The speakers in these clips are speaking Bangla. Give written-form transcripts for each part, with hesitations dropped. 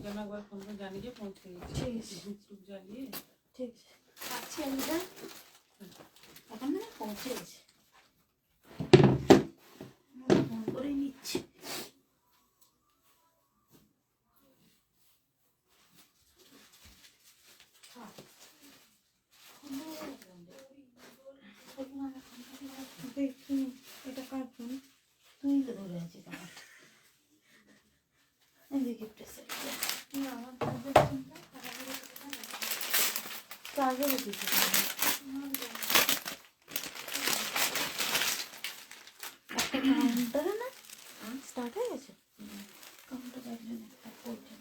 যেন একবার ফোন করে জানি যে পৌঁছে গেছে। ঠিক আছে। ধূপ টুপ জ্বালিয়ে ঠিক আছে, পাচ্ছি আমি যা এখন না পৌঁছে গেছে, ফোন করে নিচ্ছি। দেখি এটা কার ফোন, তুই তো ধরে আছিস আমার। দেখি আমার চার্জার দিচ্ছি কাউন্টারে না স্টার্ট হয়ে গেছে। কাউন্টারে একজন একটা করছেন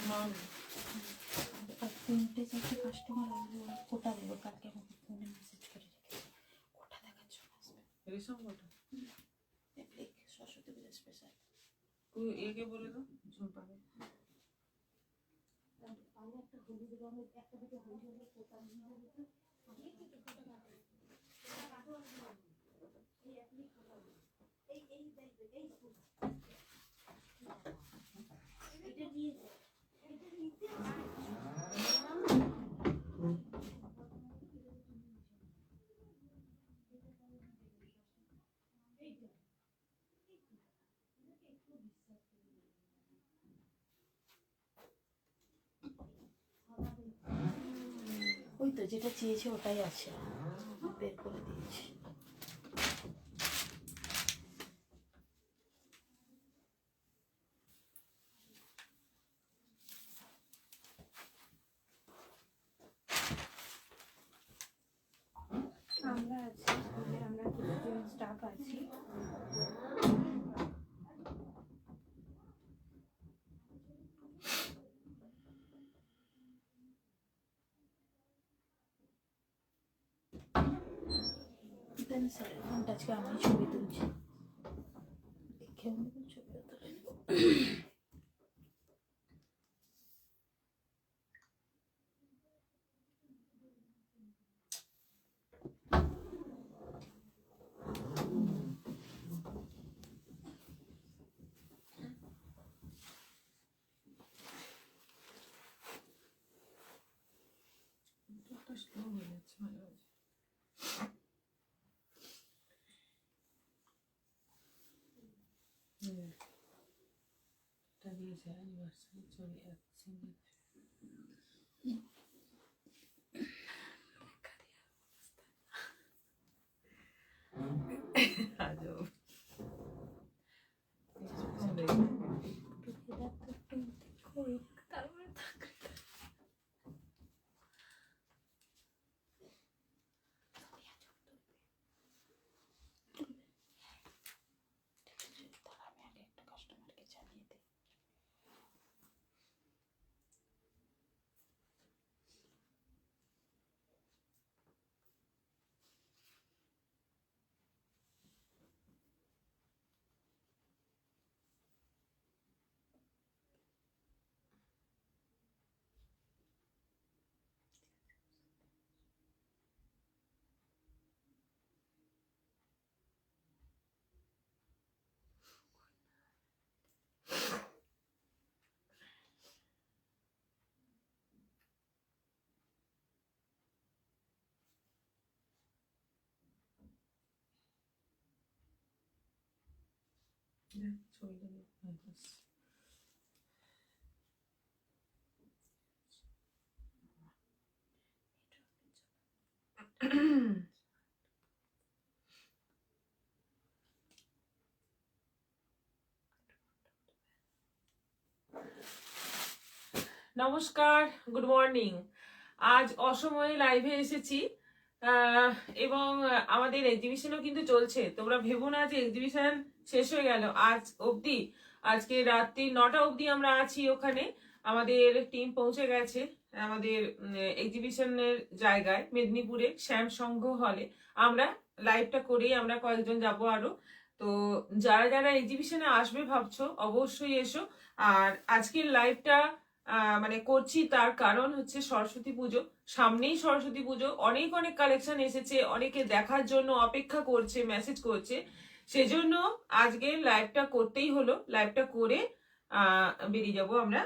100 আর 3-4 কাস্টমার কোটা দেবো কালকে, আমাকে ফোনে মেসেজ করে রেখেছে কোটা দেখার জন্য আসবে। রেশম কটা সরস্বতী পুজো স্পেশাল। তুই একে বলে দাও ঝুমপাকে। আমি একটা হলুদ রঙের একটা দুটো হলুদ রঙের কোটা নিয়ে যেতে ওই তো যেটা চেয়েছে ওটাই আছে, বের করে দিয়েছি। আমরা আছি, আমরা কিছুজন স্টাফ আছি। স্যারের ফোনটা আজকে আমি ছবি তুলছি, দেখে ছবিও তুলে নেব। স্লো হয়ে যাচ্ছে মাঝে মাঝে। এটা দিয়েছে অ্যানিভার্সারি চলে যাচ্ছে। আজব তারপরে আমি আগে একটা কাস্টমারকে জানিয়ে দিই। ছবিটা নমস্কার, গুড মর্নিং। আজ অসময়ে লাইভে এসেছি এবং আমাদের এক্সিবিশনও কিন্তু চলছে। তোমরা ভেবো না যে এক্সিবিশন শেষ হয়ে গেল। আজ অবধি, আজকে রাত্রি 9টা অবধি আমরা আছি ওখানে। আমাদের টিম পৌঁছে গেছে আমাদের এক্সিবিশনের জায়গায়, মেদিনীপুরে শ্যাম সংঘ হলে। আমরা লাইভটা করেই আমরা কয়েকজন যাব আরো। তো যারা যারা এক্সিবিশনে আসবে ভাবছো, অবশ্যই এসো। আর আজকের লাইভটা মানে করছি তার কারণ হচ্ছে সরস্বতী পুজো সামনেই। সরস্বতী পুজো অনেক অনেক কালেকশন এসেছে, অনেকে দেখার জন্য অপেক্ষা করছে, মেসেজ করছে সেজন্য আজকে লাইভটা করতেই হলো। লাইভটা করে বেরিয়ে যাব আমরা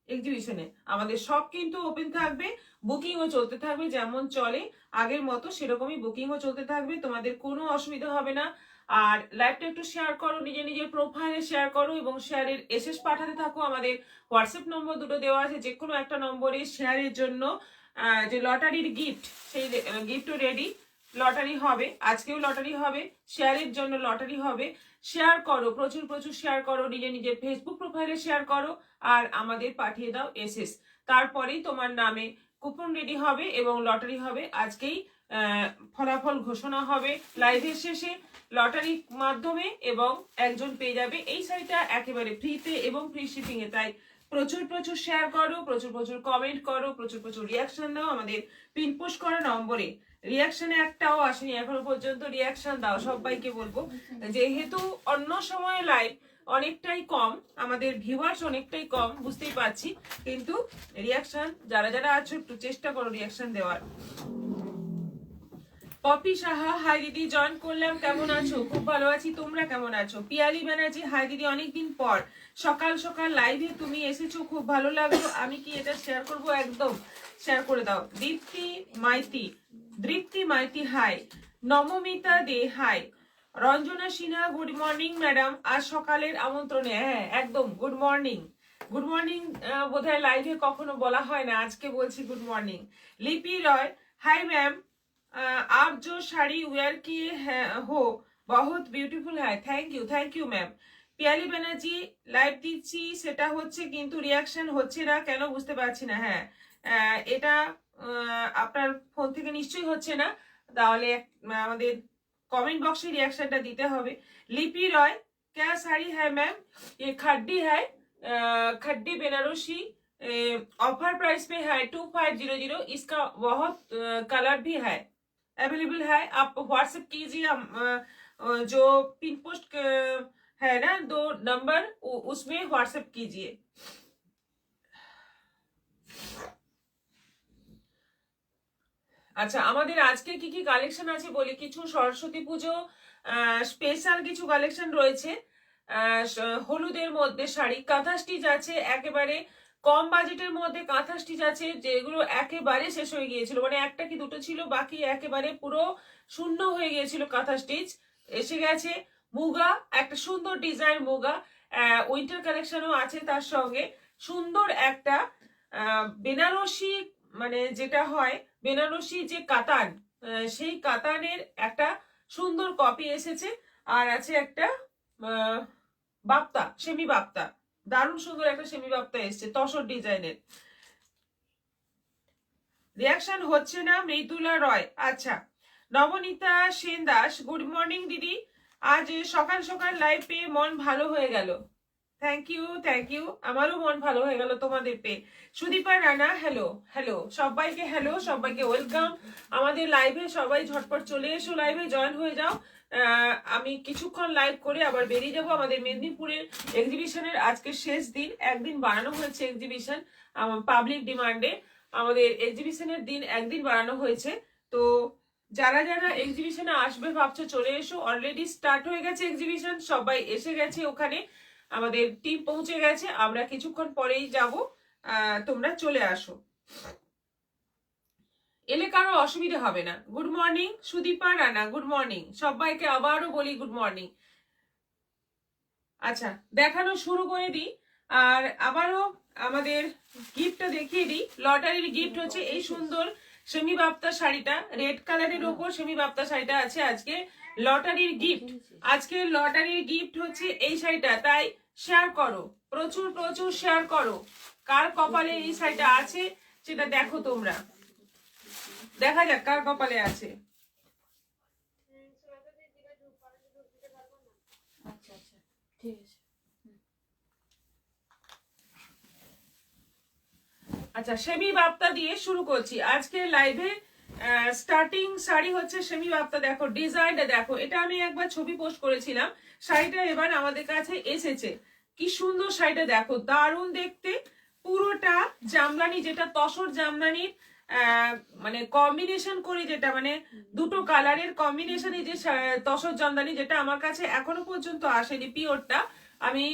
এক্সিবিশনে। আমাদের সব কিন্তু ওপেন থাকবে, বুকিংও চলতে থাকবে, যেমন চলে আগের মতো সেরকমই বুকিংও চলতে থাকবে, তোমাদের কোনো অসুবিধা হবে না। আর লাইভটা একটু শেয়ার করো, নিজের নিজের প্রোফাইলে শেয়ার করো এবং শেয়ারের এসএস পাঠাতে থাকো। আমাদের হোয়াটসঅ্যাপ নম্বর দুটো দেওয়া আছে, যে কোনো একটা নম্বরে শেয়ারের জন্য যে লটারির গিফট, সেই গিফটও রেডি। লটারি হবে, আজকেও লটারি হবে, শেয়ারের জন্য লটারি হবে। শেয়ার করো, প্রচুর প্রচুর শেয়ার করো, নিজে নিজের ফেসবুক প্রোফাইলে শেয়ার করো আর আমাদের পাঠিয়ে দাও এসএস। তারপরেই তোমার নামে কুপন রেডি হবে এবং লটারি হবে। আজকেই ফলাফল ঘোষণা হবে লাইভের শেষে লটারির মাধ্যমে, এবং একজন পেয়ে যাবে এই শাড়িটা একেবারে ফ্রিতে এবং ফ্রি শিপিং এ। তাই প্রচুর প্রচুর শেয়ার করো, প্রচুর প্রচুর কমেন্ট করো, প্রচুর প্রচুর রিয়াকশন দাও আমাদের পিন পোস্ট করা নম্বরে। রিয়াকশনে একটাও আসেনি এখনো পর্যন্ত, রিয়াকশন দাও, সবাইকে বলবো। যেহেতু অন্য সময় লাইভ অনেকটাই কম, আমাদের ভিউয়ার্স অনেকটাই কম, বুঝতেই পারছি, কিন্তু রিয়াকশন যারা যারা আছো একটু চেষ্টা করো রিয়াকশন দেওয়ার। পপি সাহা, হাই দিদি, জয়েন করলাম, কেমন আছো? খুব ভালো আছি, তোমরা কেমন আছো? পিয়ালি ব্যানার্জি, হাই দিদি, অনেকদিন পর সকাল সকাল লাইভে তুমি এসেছো, খুব ভালো লাগলো। আমি কি এটা শেয়ার করব? একদম শেয়ার করে দাও। Dipti Maiti hi, Nabamita De hi, Ranjana Sinha good morning madam, আজ সকালের আমন্ত্রণে। হ্যাঁ একদম গুড মর্নিং। গুড মর্নিং বোধহয় লাইভে কখনো বলা হয় না, আজকে বলছি গুড মর্নিং। লিপি রয়, হাই ম্যাম, आप जो साड़ी वेयर किए हो बहुत বিউটিফুল है, thank you ma'am. Piyali Banerjee, live দিচ্ছি সেটা হচ্ছে কিন্তু রিয়াকশন হচ্ছে না কেন বুঝতে পারছি না। হ্যাঁ এটা আপনার ফোন থেকে নিশ্চয়ই হচ্ছে না, তাহলে আমাদের কমেন্ট বক্সে রিয়াকশনটা দিতে হবে। লিপি রয়, क्या साड़ी है मैम? ये खड्डी है, खड्डी बेनारसी, ऑफर प्राइस पे है 2500। इसका बहुत कलर भी है, अवेलेबल है। आप व्हाट्सएप कीजिए, जो पिन पोस्ट है ना 2 नंबर, उसमें व्हाट्सएप कीजिए। আচ্ছা, আমাদের আজকে কি কি কালেকশন আছে বলি। কিছু সরস্বতী পুজো স্পেশাল কিছু কালেকশন রয়েছে। হলুদের মধ্যে শাড়ি, কাঁথা স্টিচ আছে, একেবারে কম বাজেটের মধ্যে কাঁথা স্টিচ আছে, যেগুলো একেবারে শেষ হয়ে গিয়েছিল, মানে একটা কি দুটো ছিল, বাকি একেবারে পুরো শূন্য হয়ে গিয়েছিল কাঁথা স্টিচ। এসে গেছে মুগা, একটা সুন্দর ডিজাইন মুগা, উইন্টার কালেকশনও আছে তার সঙ্গে। সুন্দর একটা বেনারসি, মানে যেটা হয় বেনারসি যে কাতান, সেই কাতানের একটা সুন্দর কপি এসেছে। আর আছে একটা বাপ্তা, সেমি বাপ্তা, দারুণ সুন্দর একটা সেমি বাপ্তা এসছে তসর ডিজাইনের। রিয়াকশন হচ্ছে না, মৃদুলা রয়। আচ্ছা, নবনীতা সেন দাস, গুড মর্নিং দিদি, আজ সকাল সকাল লাইভ পেয়ে মন ভালো হয়ে গেল। থ্যাংক ইউ, আমারও মন ভালো হয়ে গেল তোমাদের পেয়ে। সুদীপা রানা, হ্যালো সবাইকে, সবাইকে ওয়েলকাম আমাদের লাইভে। সবাই ঝটপট চলে এসো, লাইভে জয়েন হয়ে যাও। আমি কিছুক্ষণ লাইভ করে আবার বেরিয়ে যাব। আমাদের মেদিনীপুরের এক্সিবিশনের আজকে শেষ দিন, একদিন বাড়ানো হয়েছে এক্সিবিশন পাবলিক ডিমান্ডে। আমাদের এক্সিবিশনের দিন একদিন বাড়ানো হয়েছে। তো যারা যারা এক্সিবিশনে আসবে ভাবছো চলে এসো, অলরেডি স্টার্ট হয়ে গেছে এক্সিবিশন, সবাই এসে গেছে, ওখানে আমাদের টিম পৌঁছে গেছে, আমরা কিছুক্ষণ পরেই যাব, তোমরা চলে আসো, এলে কারো অসুবিধা হবে না। Good morning Sudipa Rana, good morning সবাইকে, আবারও বলি গুড মর্নিং। আচ্ছা, দেখানো শুরু করে দিই, আর আবারও আমাদের গিফটটা দেখিয়ে দিই। লটারির গিফট হচ্ছে এই সুন্দর সেমি বাপ্তা শাড়িটা, রেড কালারের ওপর সেমি বাপ্তা শাড়িটা আছে আজকে লটারির গিফট। আজকে লটারির গিফট হচ্ছে এই শাড়িটা, তাই শেয়ার করো, প্রচুর প্রচুর শেয়ার করো। কার কপালে এই শাড়িটা আছে সেটা দেখো তোমরা, দেখা যাক কার কপালে আছে। আচ্ছা আচ্ছা ঠিক আছে। আচ্ছা, সেমি বাপ্তা দিয়ে শুরু করছি আজকে লাইভে। স্টার্টিং শাড়ি হচ্ছে সেমি বাপ্তা। দেখো ডিজাইনটা দেখো, এটা আমি একবার ছবি পোস্ট করেছিলাম, শাড়িটা এবার আমাদের কাছে এসেছে। কি সুন্দর শাড়িটা দেখো, দারুণ দেখতে, পুরোটা জামদানি, যেটা তসর জামদানির মানে কম্বিনেশন করে যেটা মানে দুটো কালারের কম্বিনেশনে যে তসর জামদানি, যেটা আমার কাছে এখনো পর্যন্ত আসেনি পিওরটা, আমি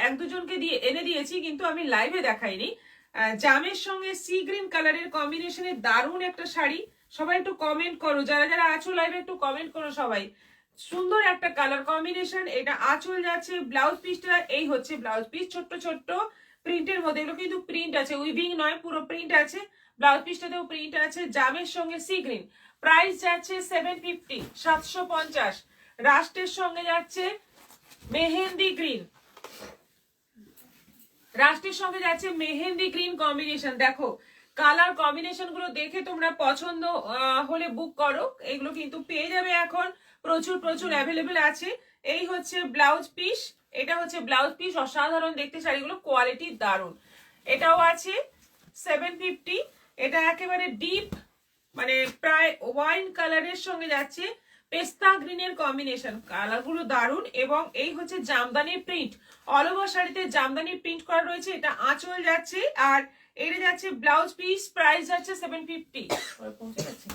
এক দুজনকে দিয়ে এনে দিয়েছি কিন্তু আমি লাইভে দেখাইনি। জামের সঙ্গে সি গ্রিন কালারের কম্বিনেশনে দারুণ একটা শাড়ি। সবাই একটু কমেন্ট করো, যারা যারা আছো লাইভে একটু কমেন্ট করো সবাই। সুন্দর একটা কালার কম্বিনেশন। এটা আঁচল যাচ্ছে, ব্লাউজ পিসটা এই হচ্ছে ব্লাউজ পিস, ছোট্ট ছোট্ট প্রিন্টের মধ্যে, এগুলো কিন্তু প্রিন্ট আছে, উইভিং নয়, পুরো প্রিন্ট আছে। ব্লাউজ পিসটাতেও প্রিন্ট আছে, জামের সঙ্গে সি গ্রিন। প্রাইস যাচ্ছে 750, 750। রাস্টের সঙ্গে যাচ্ছে মেহেন্দি গ্রিন, রাস্টের সঙ্গে যাচ্ছে মেহেন্দি গ্রিন কম্বিনেশন। দেখো কালার কম্বিনেশন গুলো দেখে তোমরা পছন্দ হলে বুক করো, এগুলো কিন্তু পেয়ে যাবে এখন, প্রচুর প্রচুর অ্যাভেলেবেল আছে। এই হচ্ছে ব্লাউজ পিস, এটা হচ্ছে ব্লাউজ পিস, অসাধারণ দেখতে শাড়িগুলো, কোয়ালিটি দারুণ। এটাও আছে 750। এটা একেবারে ডিপ মানে প্রায় ওয়াইন কালারের সঙ্গে যাচ্ছে পেস্তা গ্রিনের কম্বিনেশন, কালারগুলো দারুণ। এবং এই হচ্ছে জামদানির প্রিন্ট, অল ওভার শাড়িতে জামদানির প্রিন্ট করা রয়েছে। এটা আঁচল যাচ্ছে আর এটা যাচ্ছে ব্লাউজ পিস, প্রাইস যাচ্ছে 750। পৌঁছে গেছে।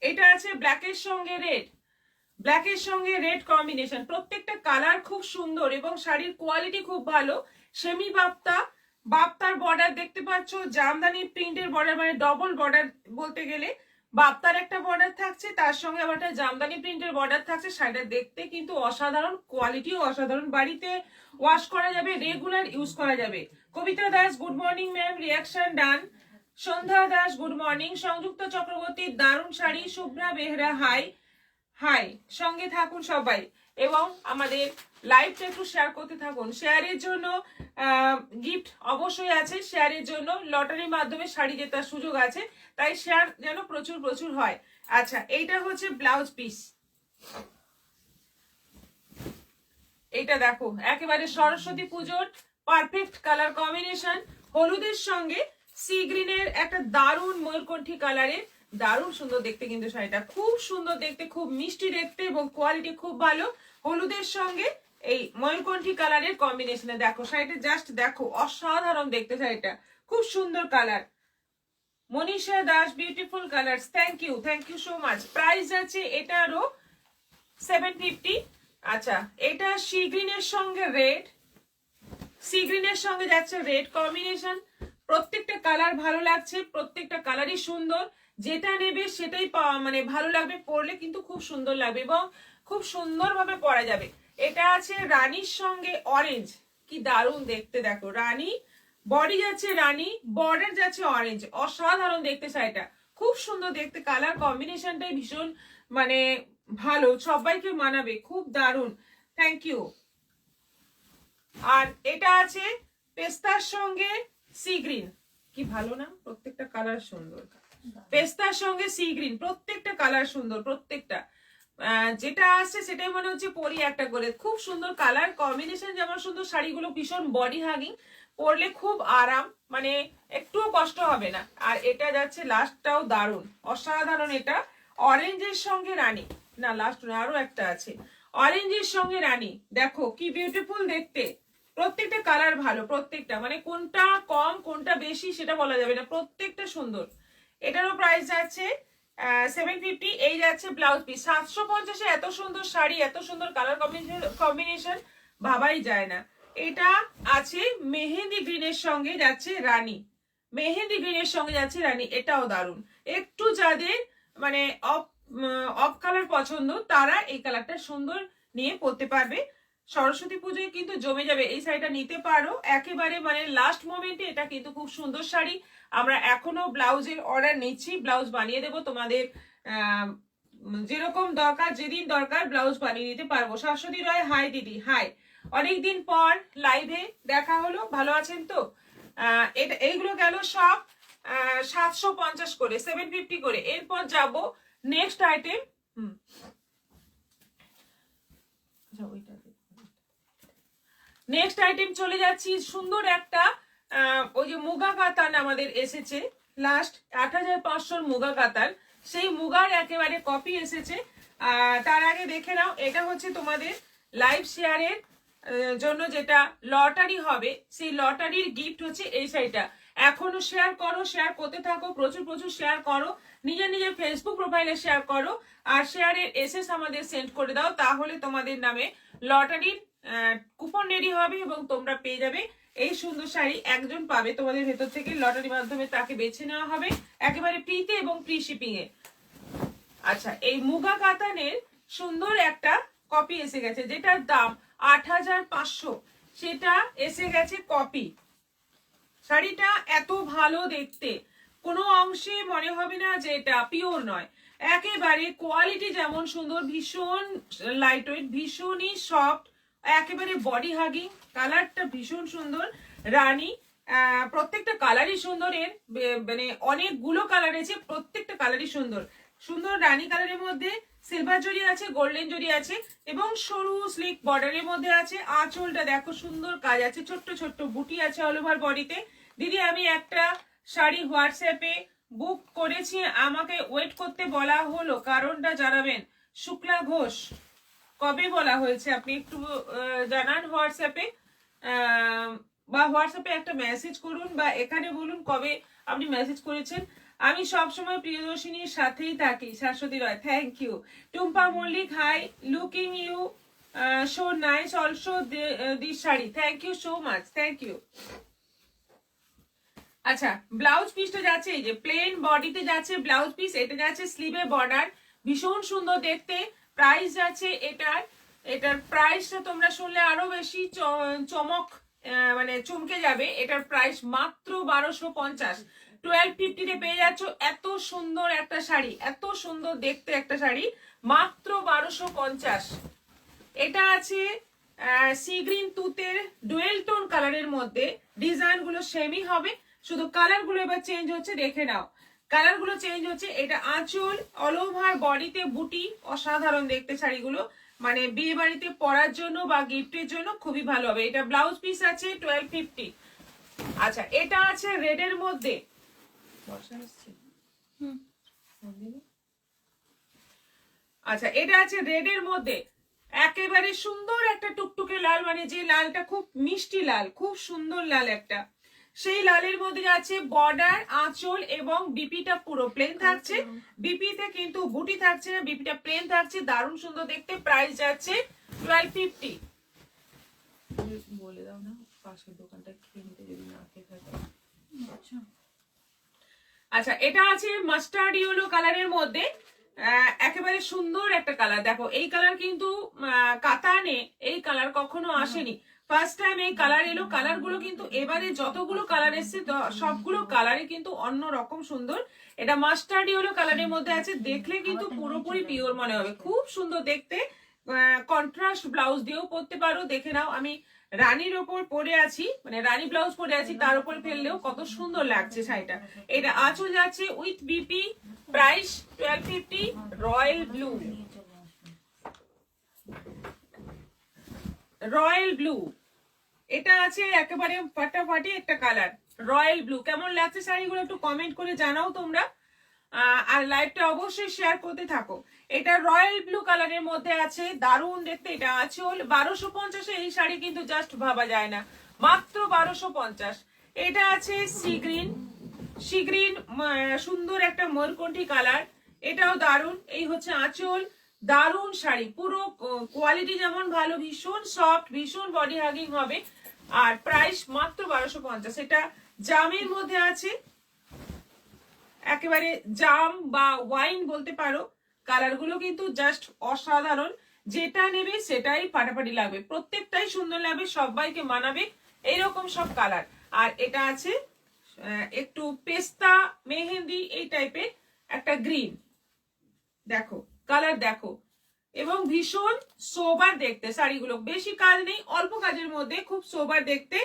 এটা আছে ব্ল্যাকের সঙ্গে রেড, ব্ল্যাকের সঙ্গে রেড কম্বিনেশন, প্রত্যেকটা কালার খুব সুন্দর এবং শাড়ির কোয়ালিটি খুব ভালো। সেমি বাপ্তা, বাপ্তার বর্ডার দেখতে পাচ্ছ, জামদানি প্রিন্টের বর্ডার, মানে ডবল বর্ডার বলতে গেলে, বাপ্তার একটা বর্ডার থাকছে, তার সঙ্গে আবার একটা জামদানি প্রিন্টের বর্ডার থাকছে। শাড়িটা দেখতে কিন্তু অসাধারণ, কোয়ালিটিও অসাধারণ, বাড়িতে ওয়াশ করা যাবে, রেগুলার ইউজ করা যাবে। Kabita Das good morning ma'am, reaction done. Sandhya Das good morning. Sanjukta Chakraborty দারুণ শাড়ি। শুভ্রা বেহরা হাই হাই, সঙ্গে থাকুন সবাই এবং আমাদের লাইভটা একটু শেয়ার করতে থাকুন। শেয়ারের জন্য গিফট অবশ্যই আছে, শেয়ারের জন্য লটারির মাধ্যমে শাড়ি জেতার সুযোগ আছে, তাই শেয়ার যেন প্রচুর প্রচুর হয়। আচ্ছা, এইটা হচ্ছে ব্লাউজ পিস, এইটা দেখো একেবারে সরস্বতী পুজোর পারফেক্ট কালার কম্বিনেশন, হলুদের সঙ্গে সি গ্রিনের একটা দারুণ ময়ূরকণ্ঠী কালারের, দারুণ সুন্দর দেখতে কিন্তু শাড়িটা, খুব সুন্দর দেখতে, খুব মিষ্টি দেখতে এবং কোয়ালিটি খুব ভালো। হলুদের সঙ্গে এই ময়ূরকণ্ঠী কালারের কম্বিনেশনে দেখো শাড়িটা, জাস্ট দেখো অসাধারণ দেখতে শাড়িটা, খুব সুন্দর colour. Manisha Das beautiful colour, thank you so much. Price আছে এটারও 750। আচ্ছা, এটা সি গ্রিনের সঙ্গে রেড, সি গ্রিনের সঙ্গে যাচ্ছে রেড কম্বিনেশন, প্রত্যেকটা কালার ভালো লাগছে, প্রত্যেকটা কালারই সুন্দর, যেটা নেবে সেটাই মানে ভালো লাগবে, পরলে কিন্তু খুব সুন্দর লাগবে এবং খুব সুন্দরভাবে পরা যাবে। এটা আছে রানীর সঙ্গে অরেঞ্জ, কি দারুণ দেখতে, দেখো রানী, বডি যাচ্ছে রানী, বর্ডার যাচ্ছে অরেঞ্জ, অসাধারণ দেখতে শাড়িটা, খুব সুন্দর দেখতে, কালার কম্বিনেশনটাই ভীষণ মানে ভালো, সবাইকে মানাবে, খুব দারুণ, থ্যাংক ইউ। আর এটা আছে পেস্তার সঙ্গে সি গ্রিন, কি ভালো না, প্রত্যেকটা কালার সুন্দর, পেস্তার সঙ্গে সি গ্রিন, প্রত্যেকটা কালার সুন্দর, প্রত্যেকটা যেটা আসছে সেটাই মনে হচ্ছে পরি একটা করে, খুব সুন্দর কালার কম্বিনেশন, যেমন সুন্দর, শাড়িগুলো ভীষণ বডি হাগিং, পরলে খুব আরাম, মানে একটুও কষ্ট হবে না। আর এটা যাচ্ছে লাস্টটাও দারুণ অসাধারণ, এটা অরেঞ্জের সঙ্গে রানী, না লাস্ট আরো একটা আছে অরেঞ্জের সঙ্গে রানী, দেখো কি বিউটিফুল দেখতে, প্রত্যেকটা কালার ভালো, প্রত্যেকটা মানে কোনটা কম কোনটা বেশি সেটা বলা যাবে না, প্রত্যেকটা সুন্দর। এটারও প্রাইস যাচ্ছে 750। এই যাচ্ছে ব্লাউজ পিস, 750-এ এত সুন্দর শাড়ি, এত সুন্দর কালার কম্বিনেশন ভাবাই যায় না। এটা আছে মেহেন্দি গ্রিনের সঙ্গে যাচ্ছে রানী, মেহেন্দি গ্রিনের সঙ্গে যাচ্ছে রানী, এটাও দারুণ, একটু যাদের মানে অফ কালার পছন্দ তারা এই কালারটা সুন্দর নিয়ে পরতে পারবে, সরস্বতী পুজোয় কিন্তু জমে যাবে, এই শাড়িটা নিতে পারো একেবারে মানে লাস্ট মোমেন্টে, এটা কিন্তু খুব সুন্দর শাড়ি। আমরা এখনো ব্লাউজের অর্ডার নিচ্ছি, ব্লাউজ বানিয়ে দেবো তোমাদের, যেরকম দরকার, যেদিন দরকার ব্লাউজ বানিয়ে দিতে পারবো। শাশ্বতী রয় হাই দিদি, হাই, অনেকদিন পর লাইভে দেখা হলো, ভালো আছেন তো? এটা এইগুলো গেল সব 750 করে, 750 করে। এরপর যাব নেক্সট আইটেম, নেক্সট আইটেম চলে যাচ্ছি, সুন্দর একটা ওই যে মুগা কাতান আমাদের এসেছে, লাস্ট 8,500 মুগা কাতান, সেই মুগার একেবারে কপি এসেছে। তার আগে দেখে নাও, এটা হচ্ছে তোমাদের লাইভ শেয়ারের জন্য যেটা লটারি হবে, সেই লটারির গিফট হচ্ছে এই শাড়িটা। এখনো শেয়ার করো, শেয়ার করতে থাকো, প্রচুর প্রচুর শেয়ার করো, নিজের নিজের ফেসবুক প্রোফাইলে শেয়ার করো, আর শেয়ারের এসএস আমাদের সেন্ড করে দাও, তাহলে তোমাদের নামে লটারির কুপন রেডি হবে এবং তোমরা পেয়ে যাবে এই সুন্দর শাড়ি। একজন পাবে তোমাদের ভেতর থেকে, লটারির মাধ্যমে তাকে বেছে নেওয়া হবে একেবারে ফ্রিতে এবং ফ্রি শিপিং এ। আচ্ছা, এই মুগা কাতানের সুন্দর একটা কপি এসে গেছে, যেটার দাম 8,500, সেটা এসে গেছে কপি। শাড়িটা এত ভালো দেখতে, কোনো অংশে মনে হবে না যে এটা পিওর নয়, একেবারে কোয়ালিটি যেমন সুন্দর, ভীষণ লাইট ওয়েট, ভীষণই সফট, একেবারে বডি হাগিং, কালারটা ভীষণ সুন্দর, রানী। প্রত্যেকটা কালারই সুন্দর, এর মানে অনেকগুলো কালার আছে, প্রত্যেকটা কালারই সুন্দর সুন্দর। রানী কালারের মধ্যে সিলভার জরি আছে, গোল্ডেন জরি আছে এবং সরু স্লিক বর্ডারের মধ্যে আছে। আঁচলটা দেখো সুন্দর কাজ আছে, ছোট্ট ছোট্ট বুটি আছে অল ওভার বডিতে। দিদি, আমি একটা শাড়ি হোয়াটসঅ্যাপে বুক করেছি, আমাকে ওয়েট করতে বলা হলো, কারণটা জানাবেন। শুক্লা ঘোষ, কবে বলা হয়েছে আপনি একটু জানান হোয়াটসঅ্যাপে, বা হোয়াটসঅ্যাপে একটা মেসেজ করুন, বা এখানে বলুন কবে আপনি মেসেজ করেছেন। আমি সবসময় প্রিয়দর্শিনীর সাথেই থাকি। Shashwati Roy, thank you. Tumpa Mallick, hi, looking you so nice also this sari, thank you so much, thank you. আচ্ছা, ব্লাউজ পিসটা যাচ্ছে এই যে প্লেন বডিতে যাচ্ছে ব্লাউজ পিস, এটা যাচ্ছে স্লিভে বর্ডার, ভীষণ সুন্দর দেখতে। প্রাইস যাচ্ছে এটার প্রাইসটা তোমরা শুনলে আরো বেশি চমক মানে চমকে যাবে। এটার প্রাইস মাত্র 1250, 1250 পেয়ে যাচ্ছ এত সুন্দর একটা শাড়ি, এত সুন্দর দেখতে একটা শাড়ি, মাত্র 1250। এটা আছে সি গ্রিন তুতের ডুয়েল টোন কালারের মধ্যে, ডিজাইন গুলো সেমই হবে, শুধু কালার গুলো এবার চেঞ্জ হচ্ছে, দেখে নাও কালার গুলো চেঞ্জ হচ্ছে। এটা আঁচল, অল ওভার বডিতে বুটি, অসাধারণ দেখতে শাড়িগুলো, মানে বিয়ে বাড়িতে পরার জন্য বা গিফটের জন্য খুবই ভালো হবে। এটা ব্লাউজ পিস আছে 1250। আচ্ছা, এটা আছে রেডের মধ্যে, আচ্ছা এটা আছে রেডের মধ্যে, একেবারে সুন্দর একটা টুকটুকে লাল, মানে যে লালটা খুব মিষ্টি লাল, খুব সুন্দর লাল একটা, সেই লালের মধ্যে আছে বর্ডার, আঁচল এবং বিপিটা পুরো প্লেন থাকছে, বিপিতে কিন্তু বুটি থাকছে না, বিপিটা প্লেন থাকছে, দারুণ সুন্দর দেখতে। প্রাইস যাচ্ছে 1250। বলে দাও না পাশের দোকানটা খেয়ে নিতে যদি না খেয়ে থাকে। আচ্ছা, এটা আছে মাস্টার্ড ইয়েলো কালারের মধ্যে, একেবারে সুন্দর একটা কালার। দেখো এই কালার কিন্তু কাতানে এই কালার কখনো আসেনি, ফার্স্ট টাইম এই কালার এলো। কালার গুলো কিন্তু এবারে যতগুলো কালার এসছে সবগুলো কালারই কিন্তু অন্য রকম সুন্দর। এটা মাস্টার্ড ইয়েলো কালারের মধ্যে আছে, দেখলে কিন্তু পুরোপুরি পিওর মনে হবে, খুব সুন্দর দেখতে। কন্ট্রাস্ট ব্লাউজ দিয়েও পরতে পারো, দেখে নাও আমি রানীর ওপর পরে আছি, মানে রানী ব্লাউজ পরে আছি, তার উপর ফেললেও কত সুন্দর লাগছে শাড়িটা। এটা আঁচল যাচ্ছে with BP, price 1250। Royal blue, royal blue, এটা আছে একেবারে ফাটাফাটি একটা কালার, রয়্যাল ব্লু। কেমন লাগছে শাড়িগুলো একটু কমেন্ট করে জানাও তোমরা, আর লাইভটা অবশ্যই শেয়ার করতে থাকো। এটা রয়্যাল ব্লু কালারের মধ্যে আছে, দারুণ দেখতে। এটা আঁচল 1250, এই শাড়ি কিন্তু জাস্ট ভাবা যায় না, মাত্র 1250। এটা আছে সি গ্রিন, সি গ্রিন সুন্দর একটা ময়ূরকণ্ঠী কালার, এটাও দারুণ। এই হচ্ছে আঁচল, দারুণ শাড়ি, পুরো কোয়ালিটি যেমন ভালো, ভীষণ সফট, ভীষণ বডি হাগিং হবে, আর প্রাইস মাত্র 1250। এটা জামের মধ্যে আছে, একেবারে জাম বা ওয়াইন বলতে পারো। কালার গুলো কিন্তু জাস্ট অসাধারণ, যেটা নেবে সেটাই ফাটাফাটি লাগবে, প্রত্যেকটাই সুন্দর লাগবে, সবাইকে মানাবে এইরকম সব কালার। আর এটা আছে একটু পেস্তা মেহেন্দি এই টাইপের একটা গ্রিন, দেখো কালার দেখো, এবং ভীষণ সোবার দেখতে শাড়িগুলো, বেশি কাজ নেই, অল্প কাজের মধ্যে খুব সোবার দেখতে।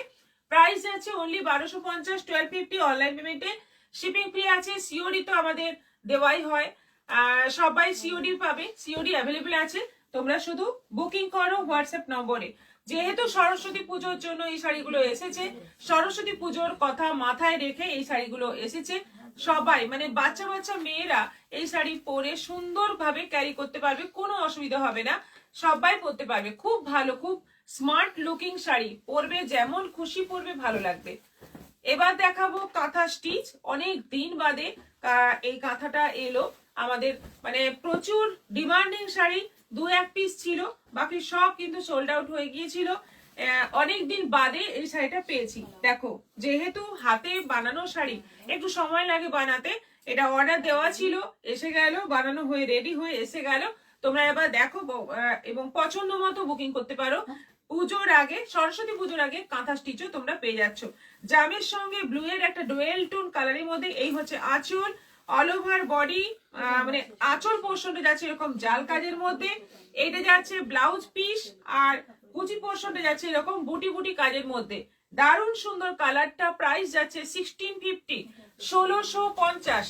প্রাইস আছে অনলি 1250, 1250 অনলাইন পেমেন্টে, শিপিং ফ্রি আছে। সিওডি তো আমাদের দেওয়াই হয়, সবাই সিওডি পাবে, সিওডি অ্যাভেলেবেল আছে, তোমরা শুধু বুকিং করো হোয়াটসঅ্যাপ নম্বরে। যেহেতু সরস্বতী পুজোর জন্য এই শাড়িগুলো এসেছে, সরস্বতী পুজোর কথা মাথায় রেখে এই শাড়িগুলো এসেছে, সবাই মানে বাচ্চা বাচ্চা মেয়েরা এই শাড়ি পরে সুন্দরভাবে ক্যারি করতে পারবে, কোনো অসুবিধা হবে না, সবাই পরতে পারবে। খুব ভালো, খুব স্মার্ট লুকিং শাড়ি, পরবে যেমন খুশি পরবে, ভালো লাগবে। এবার দেখাবো কাঁথা স্টিচ। অনেক দিন বাদে এই কাঁথাটা এলো আমাদের, মানে প্রচুর ডিমান্ডিং শাড়ি, 2-1 পিস ছিল, বাকি সব কিন্তু সোল্ড আউট হয়ে গিয়েছিল। অনেক দিন বাদে এই শাড়িটা পেয়েছি। দেখো, যেহেতু হাতে বানানো শাড়ি একটু সময় লাগে বানাতে, এটা অর্ডার দেওয়া ছিল, এসে গেল, বানানো হয়ে রেডি হয়ে এসে গেল। তোমরা এবার দেখো এবং পছন্দ মতো বুকিং করতে পারো। পুজোর আগে, সরস্বতী পুজোর আগে কাঁথা স্টিচও তোমরা পেয়ে যাচ্ছ। জামের সঙ্গে ব্লু এর একটা ডুয়েল টোন কালারের মধ্যে এই হচ্ছে আঁচল, অল ওভার বডি, মানে আঁচল পোর্শনটা যাচ্ছে এরকম জাল কাজের মধ্যে, এইটা যাচ্ছে ব্লাউজ পিস, আর কুচি পোর্শনটা যাচ্ছে এরকম বুটি বুটি কাজের মধ্যে। দারুণ সুন্দর কালারটা। প্রাইস যাচ্ছে 1650, 1650।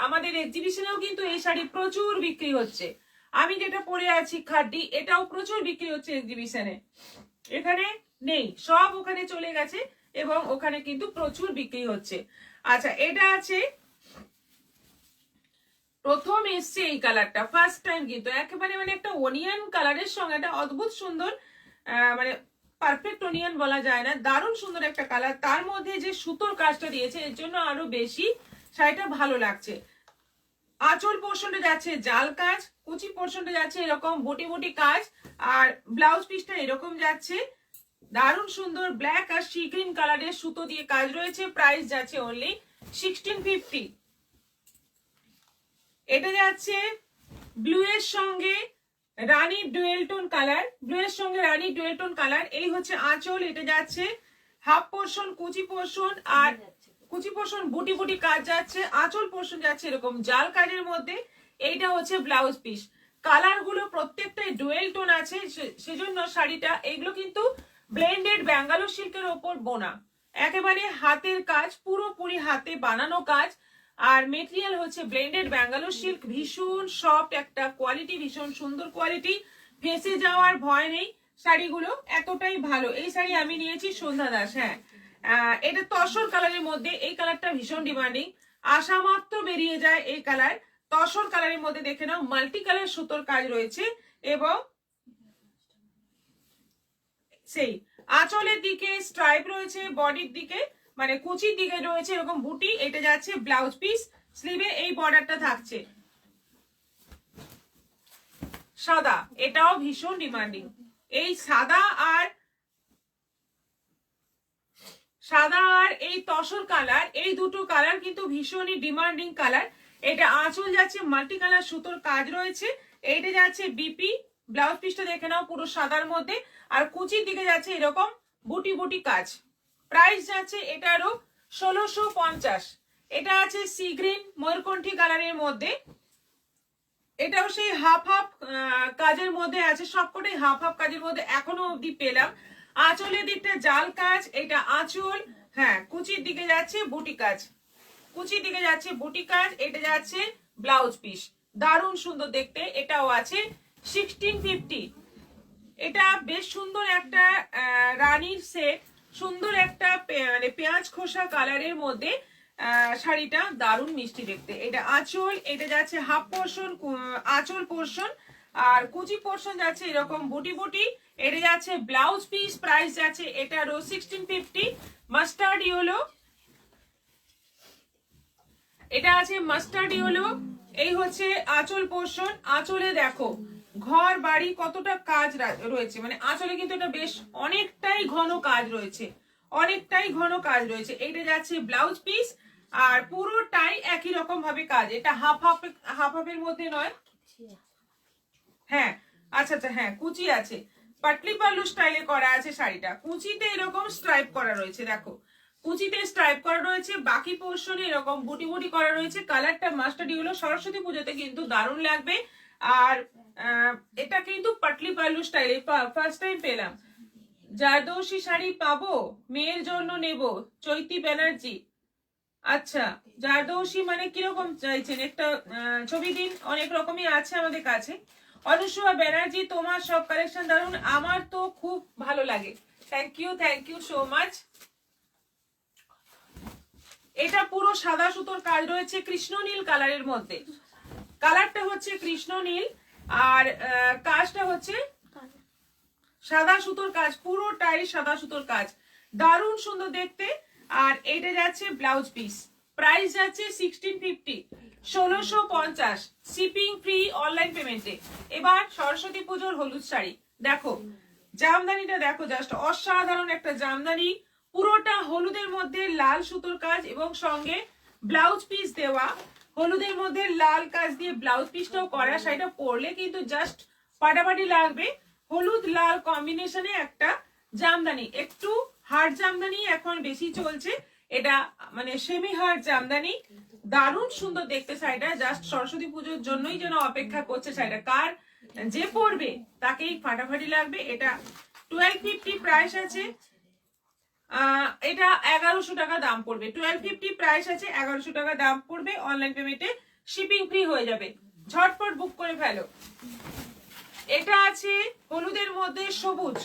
আমাদের এক্সিবিশনেও কিন্তু এই শাড়ি প্রচুর বিক্রি হচ্ছে। আমি যেটা পরে আছি খাড্ডি, এটাও প্রচুর বিক্রি হচ্ছে এক্সিবিশনে। এখানে নেই, সব ওখানে চলে গেছে এবং ওখানে কিন্তু প্রচুর বিক্রি হচ্ছে। আচ্ছা, এটা আছে, প্রথম এসছে এই কালারটা, ফার্স্ট টাইম কিন্তু, একেবারে মানে একটা অনিয়ন কালারের সঙ্গে একটা অদ্ভুত সুন্দর, মানে পারফেক্ট অনিয়ন বলা যায় না, দারুণ সুন্দর একটা কালার। তার মধ্যে যে সুতোর কাজটা দিয়েছে এর জন্য আরো বেশি শাড়িটা ভালো লাগছে। আঁচল পোর্শনটা যাচ্ছে জাল কাজ, কুচি পোর্শনটা যাচ্ছে এরকম বুটি বুটি কাজ, আর ব্লাউজ পিসটা এরকম যাচ্ছে। দারুণ সুন্দর ব্ল্যাক আর সি গ্রিন কালারের সুতো দিয়ে কাজ রয়েছে। প্রাইস যাচ্ছে অনলি 1650। এটা যাচ্ছে ব্লু এর সঙ্গে রানী ডুয়েল টোন কালার, ব্লু এর সঙ্গে রানী ডুয়েল টোন কালার। এই হচ্ছে আঁচল, এটা যাচ্ছে হাফ পোর্শন কুচি পোর্শন, আর কুচি পোর্শন বুটি বুটি কাজ যাচ্ছে, আঁচল পোর্শন যাচ্ছে এরকম জাল কাজের মধ্যে। এইটা হচ্ছে ব্লাউজ পিস। কালার গুলো প্রত্যেকটাই ডুয়েল টোন আছে, সেজন্য শাড়িটা, এগুলো কিন্তু ব্লেন্ডেড ব্যাঙ্গালোর সিল্কের ওপর বোনা, একেবারে হাতের কাজ, পুরোপুরি হাতে বানানো কাজ। আর মেটেরিয়াল হচ্ছে ব্লেন্ডেড ব্যাঙ্গালোর সিল্ক, ভীষণ সফট একটা কোয়ালিটি, ভীষণ সুন্দর কোয়ালিটি, ফেসে যাওয়ার ভয় নেই। শাড়িগুলো এতটাই ভালো। এই শাড়ি আমি নিয়েছি সন্ধ্যা দাস। হ্যাঁ, এটা তসর কালারের মধ্যে, এই কালারটা ভীষণ ডিমান্ডিং, আসা মাত্র বেরিয়ে যায় এই কালার। তসর কালারের মধ্যে দেখে নাও, মাল্টি কালার সুতোর কাজ রয়েছে এবং সেই আঁচলের দিকে স্ট্রাইপ রয়েছে, বডির দিকে মানে কুচির দিকে রয়েছে এরকম বুটি। এটা যাচ্ছে ব্লাউজ পিস, স্লিভে এই বর্ডারটা থাকছে সাদা, এটাও ভীষণ ডিমান্ডিং। এই সাদা আর এই তসর কালার, এই দুটো কালার কিন্তু ভীষণই ডিমান্ডিং কালার। এটা আঁচল যাচ্ছে মাল্টি কালার সুতোর কাজ রয়েছে, এইটা যাচ্ছে বিপি, ব্লাউজ পিসটা দেখে নাও পুরো সাদার মধ্যে, আর কুচির দিকে যাচ্ছে এরকম বুটি বুটি কাজ। প্রাইস যাচ্ছে এটারও 1650। এটা আছে সি গ্রিন ময়ূরকণ্ঠী কালারের মধ্যে, এটাও সেই হাফ হাফ কাজের মধ্যে আছে, সবকটাই হাফ হাফ কাজের মধ্যে এখনো অবধি পেলাম। আঁচলের দিকটা জাল কাজ, এটা আঁচল, হ্যাঁ, কুচির দিকে যাচ্ছে বুটি কাজ, কুচির দিকে যাচ্ছে বুটি কাজ, এটা যাচ্ছে ব্লাউজ পিস, দারুণ সুন্দর দেখতে। এটাও আছে 1650। এটা বেশ সুন্দর একটা রানীর সেট, সুন্দর একটা মানে পেঁয়াজ খোসা কালারের মধ্যে শাড়িটা দারুণ মিষ্টি দেখতে। এটা আঁচল, এটা যাচ্ছে হাফ পোর্শন আঁচল পোর্শন, আর কুচি পোর্শন যাচ্ছে এরকম বুটি বুটি। এটা যাচ্ছে ব্লাউজ পিস, প্রাইস যাচ্ছে এটারও 1650। মাস্টার্ড ইয়েলো, এটা আছে মাস্টার্ড ইয়েলো। এই হচ্ছে আঁচল পোর্শন, আঁচলে দেখো ঘর বাড়ি কতটা কাজ রয়েছে, মানে আঁচলে কিন্তু এটা বেশ অনেকটাই ঘন কাজ রয়েছে, অনেকটাই ঘন কাজ রয়েছে। এটা যাচ্ছে ব্লাউজ পিস, আর পুরোটাই একই রকম ভাবে কাজ, এটা হাফ হাফের মধ্যে নয়। হ্যাঁ, আচ্ছা আচ্ছা, হ্যাঁ, কুচি আছে, পাটলি পাল্লু স্টাইলে করা আছে শাড়িটা, কুচিতে এরকম স্ট্রাইপ করা রয়েছে, দেখো কুচিতে স্ট্রাইপ করা রয়েছে, বাকি পোর্শনে এরকম বুটি বুটি করা রয়েছে। কালারটা মাস্টার্ড ইয়েলো, সরস্বতী পুজোতে কিন্তু দারুণ লাগবে। আর এটা কিন্তু পাটলি পাল্লু স্টাইলে ফার্স্ট টাইম পেলাম। জারদৌসি শাড়ি পাবো, মেয়ের জন্য নেব, চৈতি ব্যানার্জি। আচ্ছা, জারদৌসি মানে কিরকম চাইছেন, একটা ছবি দিন, অনেক রকমই আছে আমাদের কাছে। অনুসুয়া ব্যানার্জি, তোমার সব কালেকশন দারুণ, আমার তো খুব ভালো লাগে, থ্যাংক ইউ সো মাচ। এটা পুরো সাদা সুতোর কাজ রয়েছে কৃষ্ণ নীল কালারের মধ্যে। কালারটা হচ্ছে কৃষ্ণ নীল আর কাজটা হচ্ছে সাদা সুতোর কাজ, পুরোটাই সাদা সুতোর কাজ, দারুণ সুন্দর দেখতে। আর এটা যাচ্ছে ব্লাউজ পিস, প্রাইস যাচ্ছে 1650, 1650, শিপিং ফ্রি অনলাইন পেমেন্টে। এবার সরস্বতী পুজোর হলুদ শাড়ি দেখো, জামদানিটা দেখো, জাস্ট অসাধারণ একটা জামদানি, পুরোটা হলুদের মধ্যে লাল সুতোর কাজ এবং সঙ্গে ব্লাউজ পিস দেওয়া, হলুদের মধ্যে লাল কাজ দিয়ে ব্লাউজ পিসটাও করা। শাড়িটা পরলে কিন্তু জাস্ট ফাটাফাটি লাগবে। হলুদ লাল কম্বিনেশনে একটা জামদানি, একটু হার্ড জামদানি এখন বেশি চলছে, এটা মানে সেমি হার্ড জামদানি, দারুণ সুন্দর দেখতে শাড়িটা। জাস্ট সরস্বতী পুজোর জন্যই যেন অপেক্ষা করছে শাড়িটা, কার যে পরবে তাকেই ফাটাফাটি লাগবে। এটা 1250 প্রাইস আছে, এটা 1100 টাকা দাম পড়বে। 1250 প্রাইস আছে, 1100 টাকা দাম পড়বে, অনলাইন পেমেন্টে শিপিং ফ্রি হয়ে যাবে। ঝটপট বুক করে ফেলো। এটা আছে হলুদের মধ্যে সবুজ,